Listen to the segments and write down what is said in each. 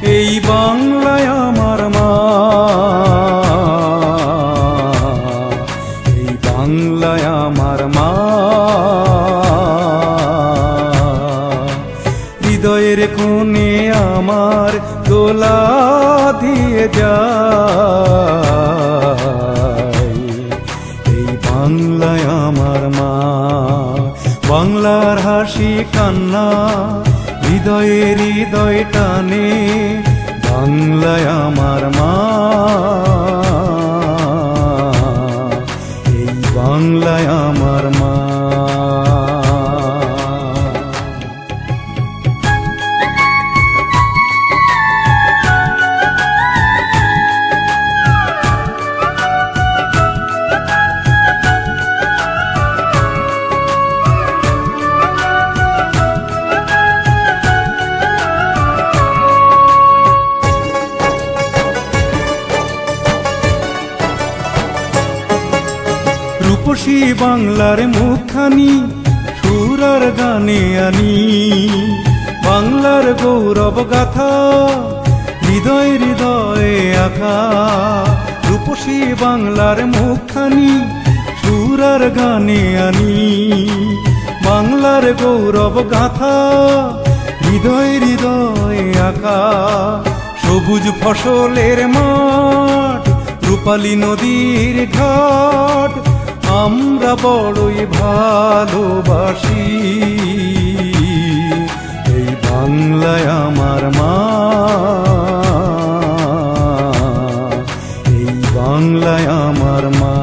এই বাংলায় আমার মা, এই বাংলায় আমার মা। হৃদয়ের কোণে আমার দোলা দিয়ে যায়, এই বাংলায় আমার মা। বাংলার হাসি কান্না হৃদয়ের হৃদয় টানে, বাংলায় আমার মা, এই বাংলায় আমার মা। রূপসী বাংলার মুখখানি সুর আর গানে আনি, বাংলার গৌরব গাথা হৃদয় হৃদয়ে আঁকা। রূপসী বাংলার মুখখানি সুর আর গানে আনি, বাংলার গৌরব গাথা হৃদয় হৃদয়ে আঁকা। সবুজ ফসলের মাঠ, রূপালী নদীর ঘাট, আমরা বড়ই ভালোবাসি, এই বাংলায় আমার মা, এই বাংলায় আমার মা।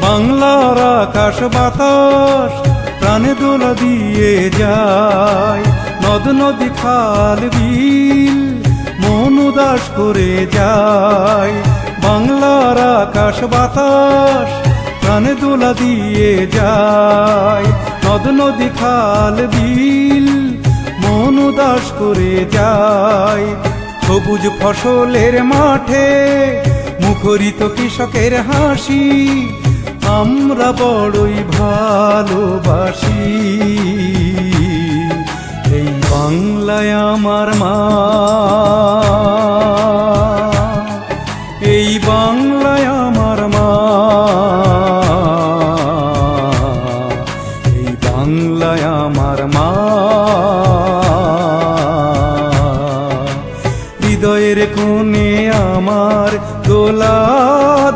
বাংলার আকাশ বাতাস প্রাণে দোলা দিয়ে যায়, নদ নদী খাল বিল মন উদাস করে যায়। বাংলার আকাশ বাতাস প্রাণে দোলা দিয়ে যায়, নদ নদী খাল বিল মন উদাস করে যায়। সবুজ ফসলের মাঠে মুখরিত কৃষকের হাসি, আমরা বড়ই ভালোবাসি, এই বাংলায় আমার মা, এই বাংলায় আমার মা, এই বাংলায় আমার মা। হৃদয়ের কোণে আমার দোলা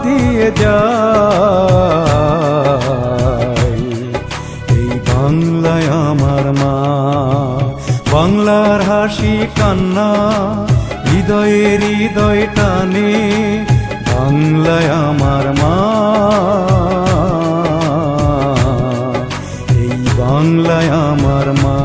দিয়ে যায়, এই বাংলায় আমার মা। বাংলার হাসি কান্না হৃদয়ের হৃদয় টানে, বাংলায় আমার মা, এই বাংলায় আমার মা।